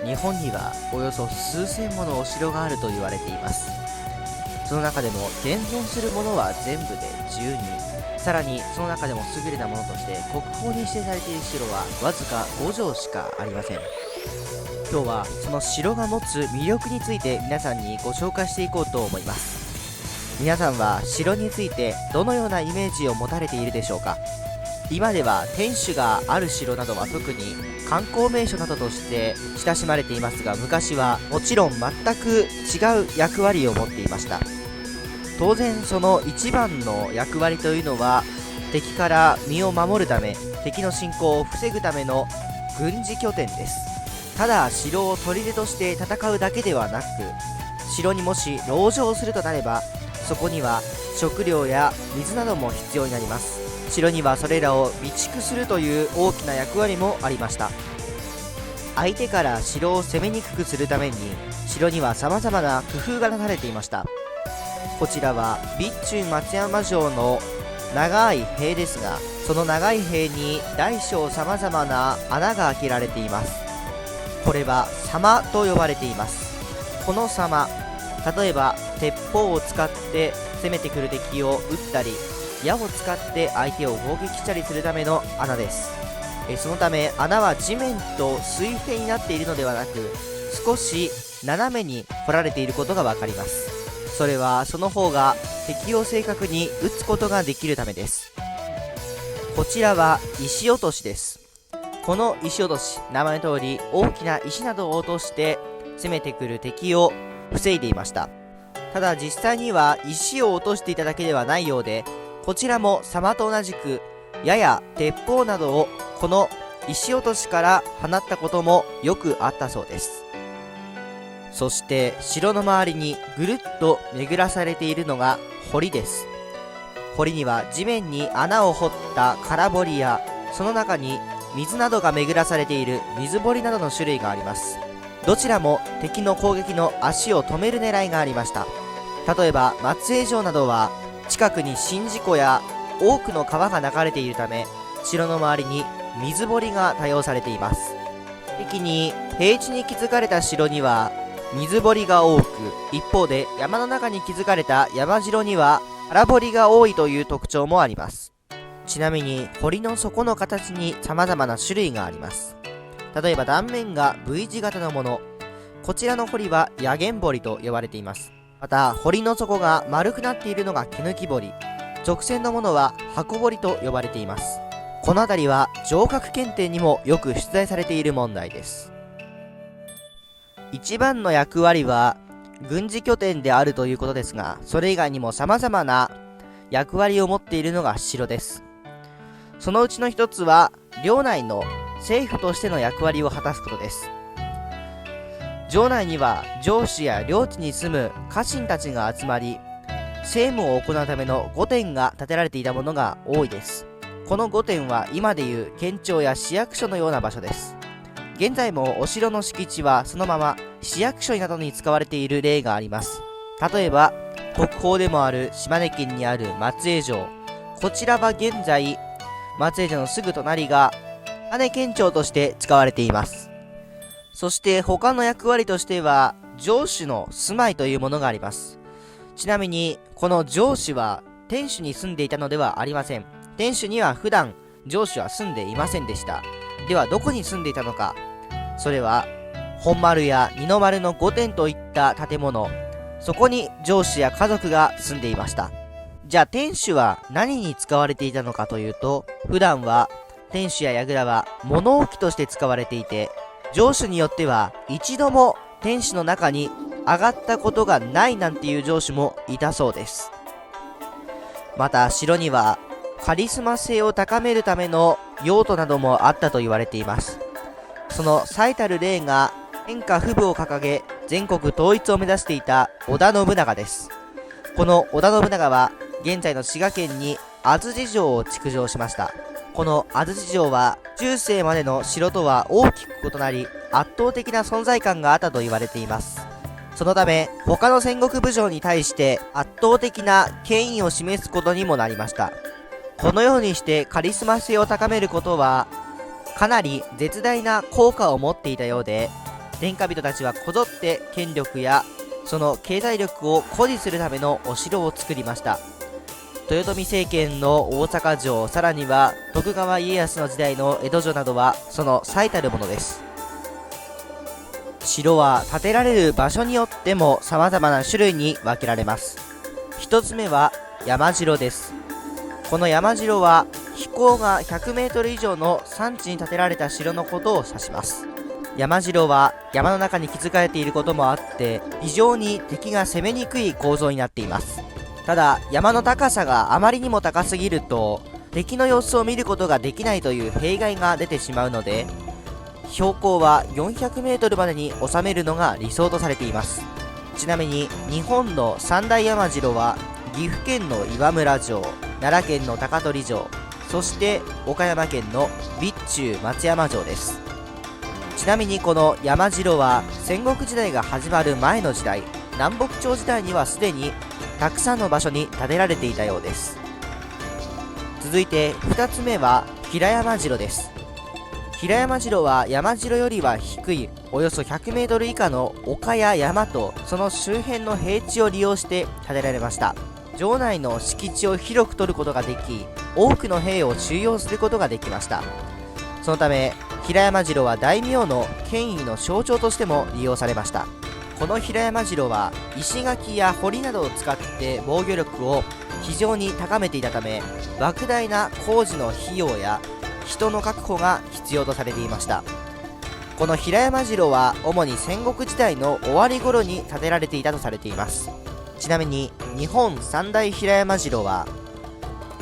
日本にはおよそ数千ものお城があると言われています。その中でも現存するものは全部で12、さらにその中でも優れたものとして国宝に指定されている城はわずか5城しかありません。今日はその城が持つ魅力について皆さんにご紹介していこうと思います。皆さんは城についてどのようなイメージを持たれているでしょうか。今では天守がある城などは特に観光名所などとして親しまれていますが、昔はもちろん全く違う役割を持っていました。当然その一番の役割というのは敵から身を守るため、敵の侵攻を防ぐための軍事拠点です。ただ城を砦として戦うだけではなく、城にもし籠城するとなればそこには食料や水なども必要になります。城にはそれらを備蓄するという大きな役割もありました。相手から城を攻めにくくするために城には様々な工夫がなされていました。こちらは備中松山城の長い塀ですが、その長い塀に大小様々な穴が開けられています。これは狭間と呼ばれています。この狭間、例えば鉄砲を使って攻めてくる敵を撃ったり、矢を使って相手を攻撃したりするための穴です。そのため穴は地面と水平になっているのではなく、少し斜めに掘られていることがわかります。それはその方が敵を正確に撃つことができるためです。こちらは石落としです。この石落とし、名前の通り大きな石などを落として攻めてくる敵を防いでいました。ただ実際には石を落としていただけではないようで、こちらも狭間と同じく矢や鉄砲などをこの石落としから放ったこともよくあったそうです。そして城の周りにぐるっと巡らされているのが堀です。堀には地面に穴を掘った空堀や、その中に水などが巡らされている水堀などの種類があります。どちらも敵の攻撃の足を止める狙いがありました。例えば松江城などは近くに宍道湖や多くの川が流れているため、城の周りに水堀が多用されています。敵に平地に築かれた城には水堀が多く、一方で山の中に築かれた山城には空堀が多いという特徴もあります。ちなみに堀の底の形に様々な種類があります。例えば断面が V 字型のもの、こちらの堀は野源堀と呼ばれています。また堀の底が丸くなっているのが毛抜堀、直線のものは箱堀と呼ばれています。この辺りは城郭検定にもよく出題されている問題です。一番の役割は軍事拠点であるということですが、それ以外にも様々な役割を持っているのが城です。そのうちの一つは領内の政府としての役割を果たすことです。城内には城主や領地に住む家臣たちが集まり、政務を行うための御殿が建てられていたものが多いです。この御殿は今でいう県庁や市役所のような場所です。現在もお城の敷地はそのまま市役所などに使われている例があります。例えば国宝でもある島根県にある松江城、こちらは現在松江城のすぐ隣が島根県庁として使われています。そして他の役割としては城主の住まいというものがあります。ちなみにこの城主は天守に住んでいたのではありません。天守には普段城主は住んでいませんでした。ではどこに住んでいたのか。それは本丸や二の丸の御殿といった建物、そこに城主や家族が住んでいました。じゃあ天守は何に使われていたのかというと、普段は天守や櫓は物置として使われていて、城主によっては一度も天守の中に上がったことがないなんていう城主もいたそうです。また城にはカリスマ性を高めるための用途などもあったと言われています。その最たる例が天下布武を掲げ全国統一を目指していた織田信長です。この織田信長は現在の滋賀県に安土城を築城しました。この安土城は中世までの城とは大きく異なり、圧倒的な存在感があったと言われています。そのため他の戦国武将に対して圧倒的な権威を示すことにもなりました。このようにしてカリスマ性を高めることはかなり絶大な効果を持っていたようで、天下人たちはこぞって権力やその経済力を誇示するためのお城を作りました。豊臣政権の大阪城、さらには徳川家康の時代の江戸城などはその最たるものです。城は建てられる場所によっても様々な種類に分けられます。一つ目は山城です。この山城は飛行が100メートル以上の山地に建てられた城のことを指します。山城は山の中に築かれていることもあって非常に敵が攻めにくい構造になっています。ただ山の高さがあまりにも高すぎると敵の様子を見ることができないという弊害が出てしまうので、標高は400メートルまでに収めるのが理想とされています。ちなみに日本の三大山城は岐阜県の岩村城、奈良県の高取城、そして岡山県の備中松山城です。ちなみにこの山城は戦国時代が始まる前の時代、南北朝時代にはすでにたくさんの場所に建てられていたようです。続いて2つ目は平山城です。平山城は山城よりは低いおよそ100メートル以下の丘や山とその周辺の平地を利用して建てられました。城内の敷地を広く取ることができ、多くの兵を収容することができました。そのため平山城は大名の権威の象徴としても利用されました。この平山城は石垣や堀などを使って防御力を非常に高めていたため、莫大な工事の費用や人の確保が必要とされていました。この平山城は主に戦国時代の終わり頃に建てられていたとされています。ちなみに日本三大平山城は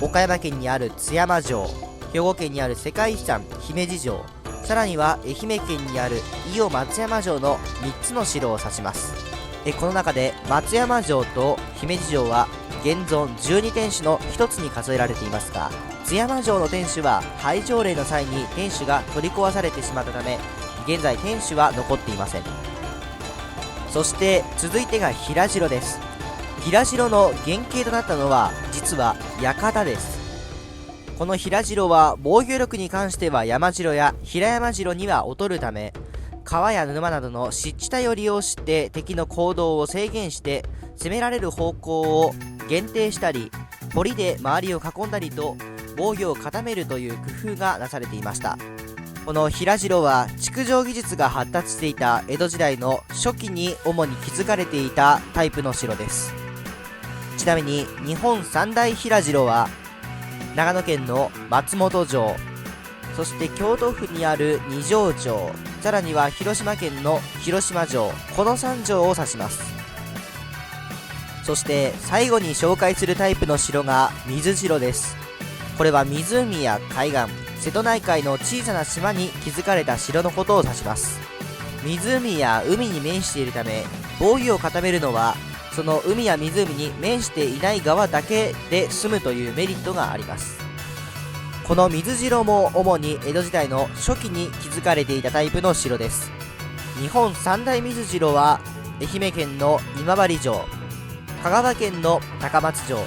岡山県にある津山城、兵庫県にある世界遺産姫路城、さらには愛媛県にある伊予松山城の3つの城を指します。この中で松山城と姫路城は現存12天守の1つに数えられていますが、津山城の天守は廃城令の際に天守が取り壊されてしまったため、現在天守は残っていません。そして続いてが平城です。平城の原型となったのは実は館です。この平城は防御力に関しては山城や平山城には劣るため、川や沼などの湿地帯を利用して敵の行動を制限して攻められる方向を限定したり、堀で周りを囲んだりと防御を固めるという工夫がなされていました。この平城は築城技術が発達していた江戸時代の初期に主に築かれていたタイプの城です。ちなみに日本三大平城は長野県の松本城、そして京都府にある二条城、さらには広島県の広島城、この3城を指します。そして最後に紹介するタイプの城が水城です。これは湖や海岸、瀬戸内海の小さな島に築かれた城のことを指します。湖や海に面しているため、防御を固めるのはその海や湖に面していない側だけで済むというメリットがあります。この水城も主に江戸時代の初期に築かれていたタイプの城です。日本三大水城は愛媛県の今治城、香川県の高松城、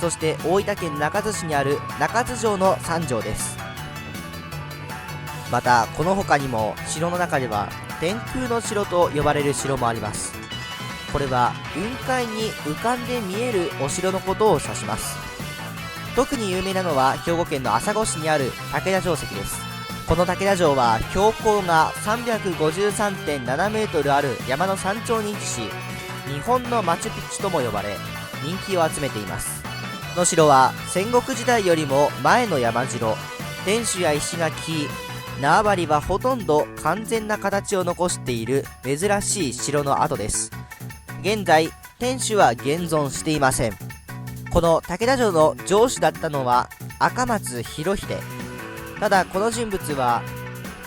そして大分県中津市にある中津城の3城です。またこの他にも城の中では天空の城と呼ばれる城もあります。これは雲海に浮かんで見えるお城のことを指します。特に有名なのは兵庫県の朝来市にある竹田城跡です。この竹田城は標高が 353.7 メートルある山の山頂に位置し、日本のマチュピチュとも呼ばれ人気を集めています。この城は戦国時代よりも前の山城、天守や石垣、縄張りはほとんど完全な形を残している珍しい城の跡です。現在天守は現存していません。この竹田城の城主だったのは赤松広秀。ただこの人物は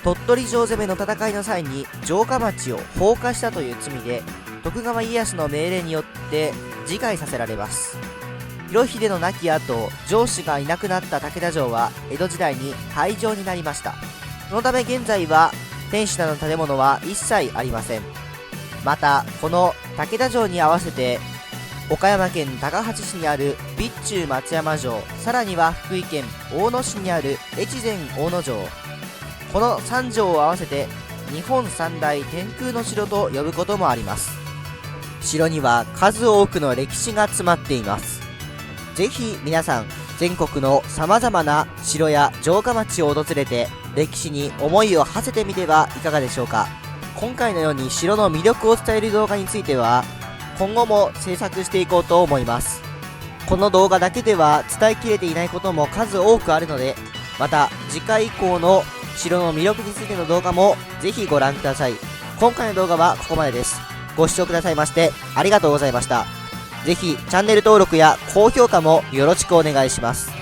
鳥取城攻めの戦いの際に城下町を放火したという罪で徳川家康の命令によって自害させられます。広秀の亡き後、城主がいなくなった竹田城は江戸時代に廃城になりました。そのため現在は天守などの建物は一切ありません。またこの竹田城に合わせて岡山県高梁市にある備中松山城、さらには福井県大野市にある越前大野城、この3城を合わせて日本三大天空の城と呼ぶこともあります。城には数多くの歴史が詰まっています。ぜひ皆さん、全国の様々な城や城下町を訪れて歴史に思いを馳せてみてはいかがでしょうか。今回のように城の魅力を伝える動画については今後も制作していこうと思います。この動画だけでは伝えきれていないことも数多くあるので、また次回以降の城の魅力についての動画もぜひご覧ください。今回の動画はここまでです。ご視聴くださいましてありがとうございました。ぜひチャンネル登録や高評価もよろしくお願いします。